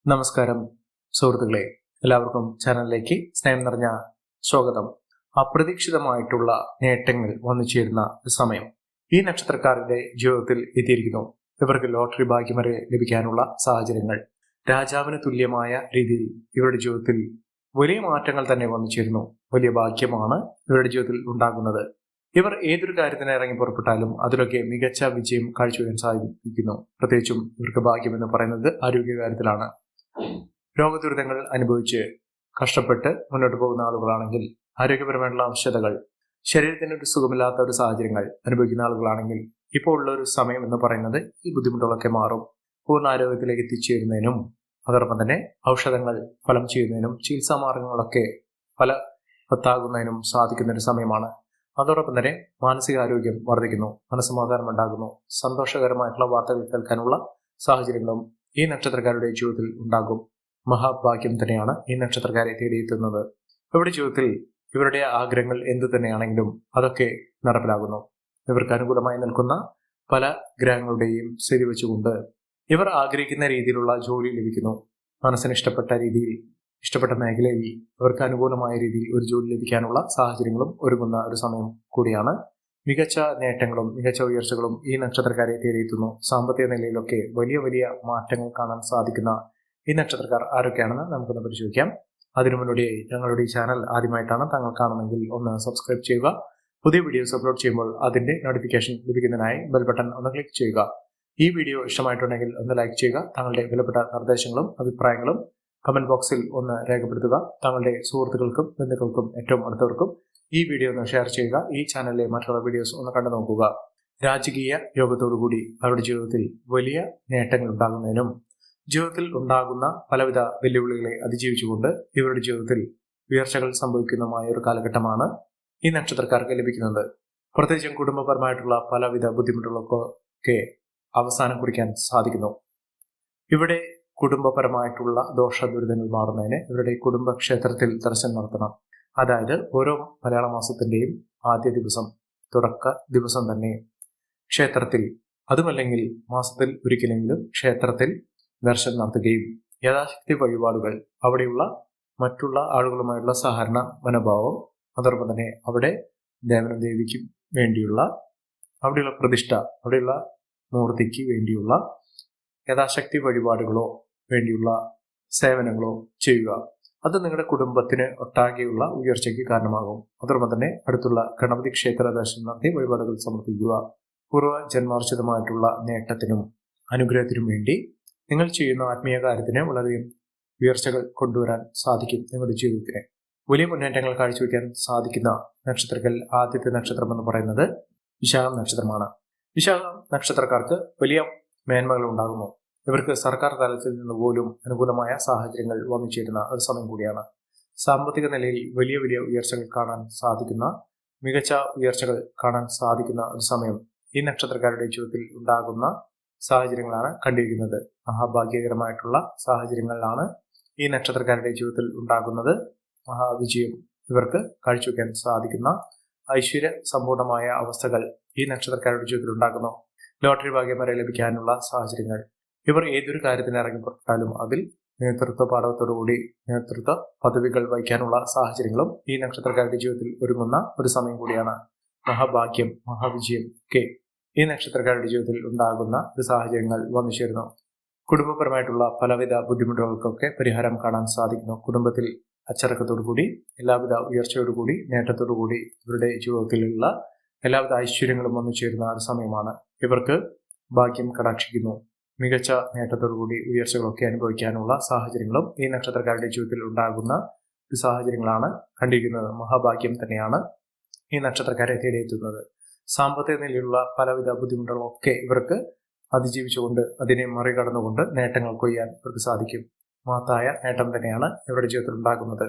നമസ്കാരം സുഹൃത്തുക്കളെ, എല്ലാവർക്കും ചാനലിലേക്ക് സ്നേഹം നിറഞ്ഞ സ്വാഗതം. അപ്രതീക്ഷിതമായിട്ടുള്ള നേട്ടങ്ങൾ വന്നു ചേരുന്ന സമയം ഈ നക്ഷത്രക്കാരുടെ ജീവിതത്തിൽ എത്തിയിരിക്കുന്നു. ഇവർക്ക് ലോട്ടറി ഭാഗ്യം വരെ ലഭിക്കാനുള്ള സാഹചര്യങ്ങൾ, രാജാവിന് തുല്യമായ രീതിയിൽ ഇവരുടെ ജീവിതത്തിൽ വലിയ മാറ്റങ്ങൾ തന്നെ വന്നു ചേരുന്നു. വലിയ ഭാഗ്യമാണ് ഇവരുടെ ജീവിതത്തിൽ ഉണ്ടാകുന്നത്. ഇവർ ഏതൊരു കാര്യത്തിന് ഇറങ്ങി പുറപ്പെട്ടാലും അതിലൊക്കെ മികച്ച വിജയം കാഴ്ചവെക്കാൻ സാധിക്കുന്നു. പ്രത്യേകിച്ചും ഇവർക്ക് ഭാഗ്യം എന്ന് പറയുന്നത് ആരോഗ്യകാര്യത്തിലാണ്. രോഗദുരിതങ്ങൾ അനുഭവിച്ച് കഷ്ടപ്പെട്ട് മുന്നോട്ട് പോകുന്ന ആളുകളാണെങ്കിൽ, ആരോഗ്യപരമായിട്ടുള്ള ആവശ്യതകൾ, ശരീരത്തിന് ഒരു സുഖമില്ലാത്ത ഒരു സാഹചര്യങ്ങൾ അനുഭവിക്കുന്ന ആളുകളാണെങ്കിൽ ഇപ്പോൾ ഉള്ള ഒരു സമയം എന്ന് പറയുന്നത് ഈ ബുദ്ധിമുട്ടുകളൊക്കെ മാറും. പൂർണ്ണ ആരോഗ്യത്തിലേക്ക് എത്തിച്ചേരുന്നതിനും അതോടൊപ്പം തന്നെ ഔഷധങ്ങൾ ഫലം ചെയ്യുന്നതിനും ചികിത്സാ മാർഗങ്ങളൊക്കെ ഫലവത്താകുന്നതിനും സാധിക്കുന്ന ഒരു സമയമാണ്. അതോടൊപ്പം തന്നെ മാനസികാരോഗ്യം വർദ്ധിക്കുന്നു, മനസ്സമാധാനം ഉണ്ടാകുന്നു, സന്തോഷകരമായിട്ടുള്ള വാർത്തകൾ കേൾക്കാനുള്ള സാഹചര്യങ്ങളും ഈ നക്ഷത്രക്കാരുടെ ജീവിതത്തിൽ ഉണ്ടാകും. മഹാഭാഗ്യം തന്നെയാണ് ഈ നക്ഷത്രക്കാരെ തേടിയെത്തുന്നത്. ഇവരുടെ ജീവിതത്തിൽ ഇവരുടെ ആഗ്രഹങ്ങൾ എന്തു തന്നെയാണെങ്കിലും അതൊക്കെ നടപ്പിലാകുന്നു. ഇവർക്ക് അനുകൂലമായി നിൽക്കുന്ന പല ഗ്രഹങ്ങളുടെയും സ്ഥിതി വെച്ചുകൊണ്ട് ഇവർ ആഗ്രഹിക്കുന്ന രീതിയിലുള്ള ജോലി ലഭിക്കുന്നു. മനസ്സിന് ഇഷ്ടപ്പെട്ട രീതിയിൽ, ഇഷ്ടപ്പെട്ട മേഖലയിൽ ഇവർക്ക് അനുകൂലമായ രീതിയിൽ ഒരു ജോലി ലഭിക്കാനുള്ള സാഹചര്യങ്ങളും ഒരുങ്ങുന്ന ഒരു സമയം കൂടിയാണ്. മികച്ച നേട്ടങ്ങളും മികച്ച ഉയർച്ചകളും ഈ നക്ഷത്രക്കാരെ തേടിയെത്തുന്നു. സാമ്പത്തിക നിലയിലൊക്കെ വലിയ വലിയ മാറ്റങ്ങൾ കാണാൻ സാധിക്കുന്ന ഈ നക്ഷത്രക്കാർ ആരൊക്കെയാണെന്ന് നമുക്കൊന്ന് പരിശോധിക്കാം. അതിനു മുന്നോടിയായി ഞങ്ങളുടെ ഈ ചാനൽ ആദ്യമായിട്ടാണ് താങ്കൾ കാണുമെങ്കിൽ ഒന്ന് സബ്സ്ക്രൈബ് ചെയ്യുക. പുതിയ വീഡിയോസ് അപ്ലോഡ് ചെയ്യുമ്പോൾ അതിന്റെ നോട്ടിഫിക്കേഷൻ ലഭിക്കുന്നതിനായി ബെൽ ബട്ടൺ ഒന്ന് ക്ലിക്ക് ചെയ്യുക. ഈ വീഡിയോ ഇഷ്ടമായിട്ടുണ്ടെങ്കിൽ ഒന്ന് ലൈക്ക് ചെയ്യുക. താങ്കളുടെ വിലപ്പെട്ട നിർദ്ദേശങ്ങളും അഭിപ്രായങ്ങളും കമന്റ് ബോക്സിൽ ഒന്ന് രേഖപ്പെടുത്തുക. താങ്കളുടെ സുഹൃത്തുക്കൾക്കും ബന്ധുക്കൾക്കും ഏറ്റവും അടുത്തവർക്കും ഈ വീഡിയോ ഒന്ന് ഷെയർ ചെയ്യുക. ഈ ചാനലിലെ മറ്റുള്ള വീഡിയോസ് ഒന്ന് കണ്ടു നോക്കുക. രാജകീയ യോഗത്തോടുകൂടി അവരുടെ ജീവിതത്തിൽ വലിയ നേട്ടങ്ങൾ ഉണ്ടാകുന്നതിനും ജീവിതത്തിൽ ഉണ്ടാകുന്ന പലവിധ വെല്ലുവിളികളെ അതിജീവിച്ചുകൊണ്ട് ഇവരുടെ ജീവിതത്തിൽ ഉയർച്ചകൾ സംഭവിക്കുന്നതുമായ ഒരു കാലഘട്ടമാണ് ഈ നക്ഷത്രക്കാർക്ക് ലഭിക്കുന്നത്. പ്രത്യേകിച്ചും കുടുംബപരമായിട്ടുള്ള പലവിധ ബുദ്ധിമുട്ടുകളൊക്കെ അവസാനം കുറിക്കാൻ സാധിക്കുന്നു. ഇവിടെ കുടുംബപരമായിട്ടുള്ള ദോഷ ദുരിതങ്ങൾ മാറുന്നതിന് ഇവരുടെ കുടുംബക്ഷേത്രത്തിൽ ദർശനം നടത്തണം. അതായത് ഓരോ മലയാള മാസത്തിന്റെയും ആദ്യ ദിവസം, തുടക്ക ദിവസം തന്നെ ക്ഷേത്രത്തിൽ, അതുമല്ലെങ്കിൽ മാസത്തിൽ ഒരിക്കലെങ്കിലും ക്ഷേത്രത്തിൽ ദർശനം നടത്തുകയും യഥാശക്തി വഴിപാടുകൾ, അവിടെയുള്ള മറ്റുള്ള ആളുകളുമായുള്ള സഹകരണ മനോഭാവം, അതോടൊപ്പം തന്നെ അവിടെ ദേവനും ദേവിക്കും വേണ്ടിയുള്ള അവിടെയുള്ള പ്രതിഷ്ഠ, അവിടെയുള്ള മൂർത്തിക്ക് വേണ്ടിയുള്ള യഥാശക്തി വഴിപാടുകളോ വേണ്ടിയുള്ള സേവനങ്ങളോ ചെയ്യുക. അത് നിങ്ങളുടെ കുടുംബത്തിന് ഒട്ടാകെയുള്ള ഉയർച്ചയ്ക്ക് കാരണമാകും. അതോടൊപ്പം തന്നെ അടുത്തുള്ള ഗണപതി ക്ഷേത്ര ദർശനം നടത്തി വഴിപാടുകൾ സമർപ്പിക്കുക. പൂർവ്വ ജന്മാർജിതമായിട്ടുള്ള നേട്ടത്തിനും അനുഗ്രഹത്തിനും വേണ്ടി നിങ്ങൾ ചെയ്യുന്ന ആത്മീയ കാര്യത്തിന് വളരെയധികം ഉയർച്ചകൾ കൊണ്ടുവരാൻ സാധിക്കും. നിങ്ങളുടെ ജീവിതത്തിന് വലിയ മുന്നേറ്റങ്ങൾ കാഴ്ചവെക്കാൻ സാധിക്കുന്ന നക്ഷത്രത്തിൽ ആദ്യത്തെ നക്ഷത്രം എന്ന് പറയുന്നത് വിശാഖം നക്ഷത്രമാണ്. വിശാഖം നക്ഷത്രക്കാർക്ക് വലിയ മേന്മകൾ ഉണ്ടാകുന്നു. ഇവർക്ക് സർക്കാർ തലത്തിൽ നിന്ന് പോലും അനുകൂലമായ സാഹചര്യങ്ങൾ വന്നു ചേരുന്ന ഒരു സമയം കൂടിയാണ്. സാമ്പത്തിക നിലയിൽ വലിയ വലിയ ഉയർച്ചകൾ കാണാൻ സാധിക്കുന്ന, മികച്ച ഉയർച്ചകൾ കാണാൻ സാധിക്കുന്ന ഒരു സമയം ഈ നക്ഷത്രക്കാരുടെ ജീവിതത്തിൽ ഉണ്ടാകുന്ന സാഹചര്യങ്ങളാണ് കണ്ടിരിക്കുന്നത്. മഹാഭാഗ്യകരമായിട്ടുള്ള സാഹചര്യങ്ങളിലാണ് ഈ നക്ഷത്രക്കാരുടെ ജീവിതത്തിൽ ഉണ്ടാകുന്നത്. മഹാവിജയം ഇവർക്ക് കാഴ്ചവെക്കാൻ സാധിക്കുന്ന ഐശ്വര്യ സമ്പൂർണമായ അവസ്ഥകൾ ഈ നക്ഷത്രക്കാരുടെ ജീവിതത്തിൽ ഉണ്ടാകുന്നു. ലോട്ടറി ഭാഗ്യം വരെ ലഭിക്കാനുള്ള സാഹചര്യങ്ങൾ, ഇവർ ഏതൊരു കാര്യത്തിന് ഇറങ്ങി പുറപ്പെട്ടാലും അതിൽ നേതൃത്വ പാഠവത്തോടുകൂടി നേതൃത്വ പദവികൾ വഹിക്കാനുള്ള സാഹചര്യങ്ങളും ഈ നക്ഷത്രക്കാരുടെ ജീവിതത്തിൽ ഒരുങ്ങുന്ന ഒരു സമയം കൂടിയാണ്. മഹാഭാഗ്യം, മഹാവിജയം ഒക്കെ ഈ നക്ഷത്രക്കാരുടെ ജീവിതത്തിൽ ഉണ്ടാകുന്ന ഒരു സാഹചര്യങ്ങൾ വന്നു ചേരുന്നു. കുടുംബപരമായിട്ടുള്ള പലവിധ ബുദ്ധിമുട്ടുകൾക്കൊക്കെ പരിഹാരം കാണാൻ സാധിക്കുന്നു. കുടുംബത്തിൽ അച്ചടക്കത്തോടുകൂടി, എല്ലാവിധ ഉയർച്ചയോടുകൂടി, നേട്ടത്തോടുകൂടി ഇവരുടെ ജീവിതത്തിലുള്ള എല്ലാവിധ ഐശ്വര്യങ്ങളും വന്നു ചേരുന്ന ഒരു സമയമാണ്. ഇവർക്ക് ഭാഗ്യം കടാക്ഷിക്കുന്നു. മികച്ച നേട്ടത്തോടുകൂടി ഉയർച്ചകളൊക്കെ അനുഭവിക്കാനുള്ള സാഹചര്യങ്ങളും ഈ നക്ഷത്രക്കാരുടെ ജീവിതത്തിൽ ഉണ്ടാകുന്ന സാഹചര്യങ്ങളാണ് കണ്ടിരിക്കുന്നത്. മഹാഭാഗ്യം തന്നെയാണ് ഈ നക്ഷത്രക്കാരെ തേടിയെത്തുന്നത്. സാമ്പത്തിക നിലയിലുള്ള പലവിധ ബുദ്ധിമുട്ടുകളൊക്കെ ഇവർക്ക് അതിജീവിച്ചുകൊണ്ട്, അതിനെ മറികടന്നുകൊണ്ട് നേട്ടങ്ങൾ കൊയ്യാൻ ഇവർക്ക് സാധിക്കും. മഹത്തായ നേട്ടം തന്നെയാണ് ഇവരുടെ ജീവിതത്തിൽ ഉണ്ടാകുന്നത്.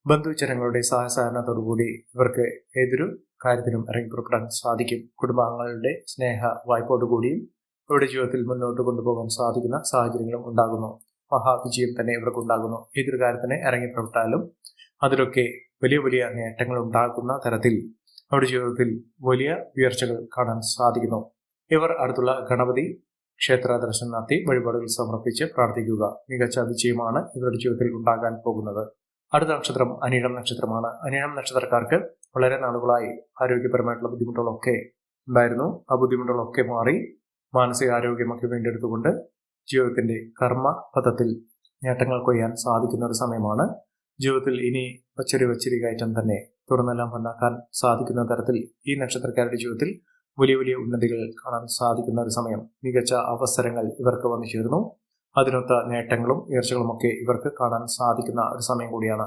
ബന്ധുജനങ്ങളുടെ സഹകരണത്തോടുകൂടി ഇവർക്ക് ഏതൊരു കാര്യത്തിനും ഇറങ്ങി പുറപ്പെടാൻ സാധിക്കും. കുടുംബാംഗങ്ങളുടെ സ്നേഹ വായ്പോടുകൂടിയും ഇവരുടെ ജീവിതത്തിൽ മുന്നോട്ട് കൊണ്ടുപോകാൻ സാധിക്കുന്ന സാഹചര്യങ്ങളും ഉണ്ടാകുന്നു. മഹാവിജയം തന്നെ ഇവർക്ക് ഉണ്ടാകുന്നു. ഏതൊരു കാര്യത്തിന് ഇറങ്ങി പുറപ്പെട്ടാലും അതിലൊക്കെ വലിയ വലിയ നേട്ടങ്ങൾ ഉണ്ടാകുന്ന തരത്തിൽ അവരുടെ ജീവിതത്തിൽ വലിയ ഉയർച്ചകൾ കാണാൻ സാധിക്കുന്നു. ഇവർ അടുത്തുള്ള ഗണപതി ക്ഷേത്ര ദർശനം നടത്തി വഴിപാടുകൾ സമർപ്പിച്ച് പ്രാർത്ഥിക്കുക. മികച്ച വിജയമാണ് ഇവരുടെ ജീവിതത്തിൽ ഉണ്ടാകാൻ പോകുന്നത്. അടുത്ത നക്ഷത്രം അനിഴം നക്ഷത്രമാണ്. അനിഴം നക്ഷത്രക്കാർക്ക് വളരെ നാളുകളായി ആരോഗ്യപരമായിട്ടുള്ള ബുദ്ധിമുട്ടുകളൊക്കെ ഉണ്ടായിരുന്നു. ആ ബുദ്ധിമുട്ടുകളൊക്കെ മാറി മാനസികാരോഗ്യമൊക്കെ വീണ്ടെടുത്തുകൊണ്ട് ജീവിതത്തിന്റെ കർമ്മ പഥത്തിൽ നേട്ടങ്ങൾ കൊയ്യാൻ സാധിക്കുന്ന ഒരു സമയമാണ്. ജീവിതത്തിൽ ഇനി വച്ചൊരു കയറ്റം തന്നെ തുടർന്നെല്ലാം ഉണ്ടാക്കാൻ സാധിക്കുന്ന തരത്തിൽ ഈ നക്ഷത്രക്കാരുടെ ജീവിതത്തിൽ വലിയ വലിയ ഉന്നതികൾ കാണാൻ സാധിക്കുന്ന ഒരു സമയം. മികച്ച അവസരങ്ങൾ ഇവർക്ക് വന്നു ചേർന്നു. അതിനൊത്ത നേട്ടങ്ങളും ഉയർച്ചകളുമൊക്കെ ഇവർക്ക് കാണാൻ സാധിക്കുന്ന ഒരു സമയം കൂടിയാണ്.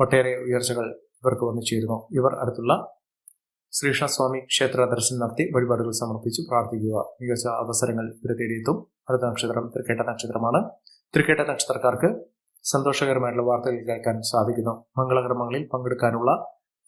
ഒട്ടേറെ ഉയർച്ചകൾ ഇവർക്ക് വന്നു ചേരുന്നു. ഇവർ അടുത്തുള്ള ശ്രീകൃഷ്ണസ്വാമി ക്ഷേത്ര ദർശനം നടത്തി വഴിപാടുകൾ സമർപ്പിച്ച് പ്രാർത്ഥിക്കുക. മികച്ച അവസരങ്ങൾ ഇവരെ തേടിയെത്തും. അടുത്ത നക്ഷത്രം തൃക്കേട്ട നക്ഷത്രമാണ്. തൃക്കേട്ട നക്ഷത്രക്കാർക്ക് സന്തോഷകരമായിട്ടുള്ള വാർത്തകൾ കേൾക്കാൻ സാധിക്കുന്നു. മംഗളകർമ്മങ്ങളിൽ പങ്കെടുക്കാനുള്ള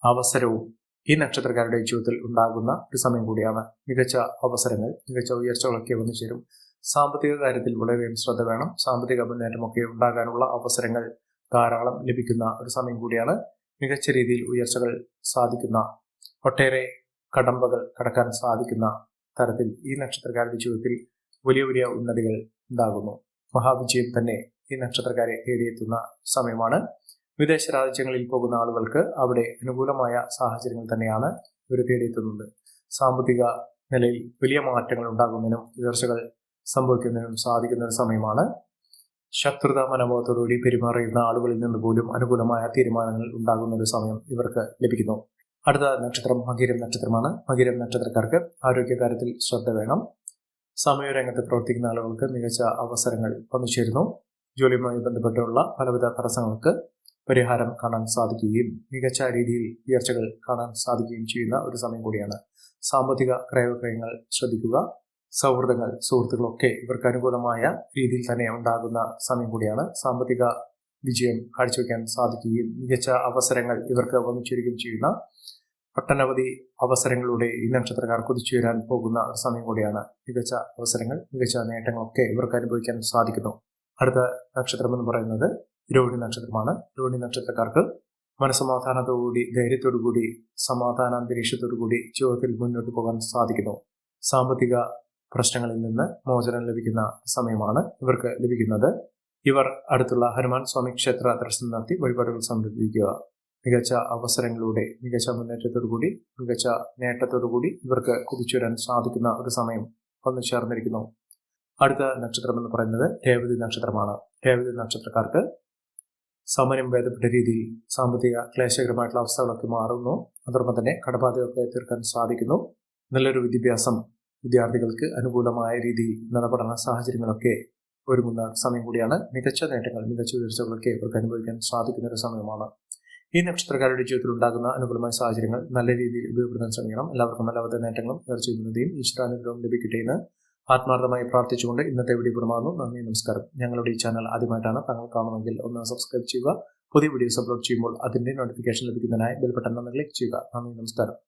അവസരവും ഈ നക്ഷത്രക്കാരുടെ ജീവിതത്തിൽ ഉണ്ടാകുന്ന ഒരു സമയം കൂടിയാണ്. മികച്ച അവസരങ്ങൾ, മികച്ച ഉയർച്ചകളൊക്കെ വന്നു ചേരും. സാമ്പത്തിക കാര്യത്തിൽ വളരെയധികം ശ്രദ്ധ വേണം. സാമ്പത്തിക മുന്നേറ്റമൊക്കെ ഉണ്ടാകാനുള്ള അവസരങ്ങൾ ധാരാളം ലഭിക്കുന്ന ഒരു സമയം കൂടിയാണ്. മികച്ച രീതിയിൽ ഉയർച്ചകൾ സാധിക്കുന്ന, ഒട്ടേറെ കടമ്പകൾ കടക്കാൻ സാധിക്കുന്ന തരത്തിൽ ഈ നക്ഷത്രക്കാരുടെ ജീവിതത്തിൽ വലിയ വലിയ ഉന്നതികൾ ഉണ്ടാകുന്നു. മഹാവിജയം തന്നെ ഈ നക്ഷത്രക്കാരെ തേടിയെത്തുന്ന സമയമാണ്. വിദേശ രാജ്യങ്ങളിൽ പോകുന്ന ആളുകൾക്ക് അവിടെ അനുകൂലമായ സാഹചര്യങ്ങൾ തന്നെയാണ് ഇവർ തേടിയെത്തുന്നത്. സാമ്പത്തിക നിലയിൽ വലിയ മാറ്റങ്ങൾ ഉണ്ടാകുന്നതിനും ഉയർച്ചകൾ സംഭവിക്കുന്നതിനും സാധിക്കുന്ന ഒരു സമയമാണ്. ശത്രുത മനോഭാവത്തോടുകൂടി പെരുമാറിയിരുന്ന ആളുകളിൽ നിന്ന് പോലും അനുകൂലമായ തീരുമാനങ്ങൾ ഉണ്ടാകുന്ന ഒരു സമയം ഇവർക്ക് ലഭിക്കുന്നു. അടുത്ത നക്ഷത്രം മകരം നക്ഷത്രമാണ്. മകരം നക്ഷത്രക്കാർക്ക് ആരോഗ്യകാര്യത്തിൽ ശ്രദ്ധ വേണം. സമയരംഗത്ത് പ്രവർത്തിക്കുന്ന ആളുകൾക്ക് മികച്ച അവസരങ്ങൾ വന്നു ചേരുന്നു. ജോലിയുമായി ബന്ധപ്പെട്ടുള്ള പലവിധ തടസ്സങ്ങൾക്ക് പരിഹാരം കാണാൻ സാധിക്കുകയും മികച്ച രീതിയിൽ ഉയർച്ചകൾ കാണാൻ സാധിക്കുകയും ചെയ്യുന്ന ഒരു സമയം കൂടിയാണ്. സാമ്പത്തിക ക്രയവിക്രയങ്ങൾ ശ്രദ്ധിക്കുക. സൗഹൃദങ്ങൾ, സുഹൃത്തുക്കളൊക്കെ ഇവർക്ക് അനുകൂലമായ രീതിയിൽ തന്നെ ഉണ്ടാകുന്ന സമയം കൂടിയാണ്. സാമ്പത്തിക വിജയം കാഴ്ചവെക്കാൻ സാധിക്കുകയും മികച്ച അവസരങ്ങൾ ഇവർക്ക് വന്നു ചേരുകയും ചെയ്യുന്ന ഒട്ടനവധി അവസരങ്ങളിലൂടെ ഈ നക്ഷത്രക്കാർ കുതിച്ചുയരാൻ പോകുന്ന ഒരു സമയം കൂടിയാണ്. മികച്ച അവസരങ്ങൾ, മികച്ച നേട്ടങ്ങളൊക്കെ ഇവർക്ക് അനുഭവിക്കാൻ സാധിക്കുന്നു. അടുത്ത നക്ഷത്രം എന്ന് പറയുന്നത് രോഹിണി നക്ഷത്രമാണ്. രോഹിണി നക്ഷത്രക്കാർക്ക് മനസ്സമാധാനത്തോടുകൂടി, ധൈര്യത്തോടുകൂടി, സമാധാന അന്തരീക്ഷത്തോടുകൂടി ജീവിതത്തിൽ മുന്നോട്ട് പോകാൻ സാധിക്കുന്നു. സാമ്പത്തിക പ്രശ്നങ്ങളിൽ നിന്ന് മോചനം ലഭിക്കുന്ന സമയമാണ് ഇവർക്ക് ലഭിക്കുന്നത്. ഇവർ അടുത്തുള്ള ഹനുമാൻ സ്വാമി ക്ഷേത്ര ദർശനം നടത്തി വഴിപാടുകൾ സമർപ്പിക്കുക. മികച്ച അവസരങ്ങളിലൂടെ, മികച്ച മുന്നേറ്റത്തോടുകൂടി, മികച്ച നേട്ടത്തോടുകൂടി ഇവർക്ക് കുതിച്ചുവരാൻ സാധിക്കുന്ന ഒരു സമയം വന്നു ചേർന്നിരിക്കുന്നു. അടുത്ത നക്ഷത്രം എന്ന് പറയുന്നത് രേവതി നക്ഷത്രമാണ്. രേവതി നക്ഷത്രക്കാർക്ക് സമയം ഭേദപ്പെട്ട രീതിയിൽ സാമ്പത്തിക ക്ലേശകരമായിട്ടുള്ള അവസ്ഥകളൊക്കെ മാറുന്നു. അതോടൊപ്പം തന്നെ കടബാധ്യതയൊക്കെ തീർക്കാൻ സാധിക്കുന്നു. നല്ലൊരു വിദ്യാഭ്യാസം വിദ്യാർത്ഥികൾക്ക് അനുകൂലമായ രീതിയിൽ നടപടന സാഹചര്യങ്ങളൊക്കെ ഒരുങ്ങുന്ന സമയം കൂടിയാണ്. മികച്ച നേട്ടങ്ങൾ, മികച്ച ഉയർച്ചകളൊക്കെ ഇവർക്ക് അനുഭവിക്കാൻ സാധിക്കുന്ന ഒരു സമയമാണ്. ഈ നക്ഷത്രക്കാരുടെ ജീവിതത്തിൽ ഉണ്ടാകുന്ന അനുകൂലമായ സാഹചര്യങ്ങൾ നല്ല രീതിയിൽ ഉപയോഗപ്പെടുത്താൻ ശ്രമിക്കണം. എല്ലാവർക്കും എല്ലാവിധ നേട്ടങ്ങളും ഉയർച്ചയും ഈശ്വരാനുഗ്രഹവും ലഭിക്കട്ടെ എന്ന് ആത്മാർത്ഥമായി പ്രാർത്ഥിച്ചുകൊണ്ട് ഇന്നത്തെ വീഡിയോ പൂർണ്ണമാകുന്നു. നന്ദി, നമസ്കാരം. ഞങ്ങളുടെ ഈ ചാനൽ ആദ്യമായിട്ടാണ് താങ്കൾ കാണുമെങ്കിൽ ഒന്ന് സബ്സ്ക്രൈബ് ചെയ്യുക. പുതിയ വീഡിയോസ് അപ്ലോഡ് ചെയ്യുമ്പോൾ അതിന്റെ നോട്ടിഫിക്കേഷൻ ലഭിക്കുന്നതിനായി ബെൽ ബട്ടൺ ഒന്ന് ക്ലിക്ക് ചെയ്യുക. നന്ദി, നമസ്കാരം.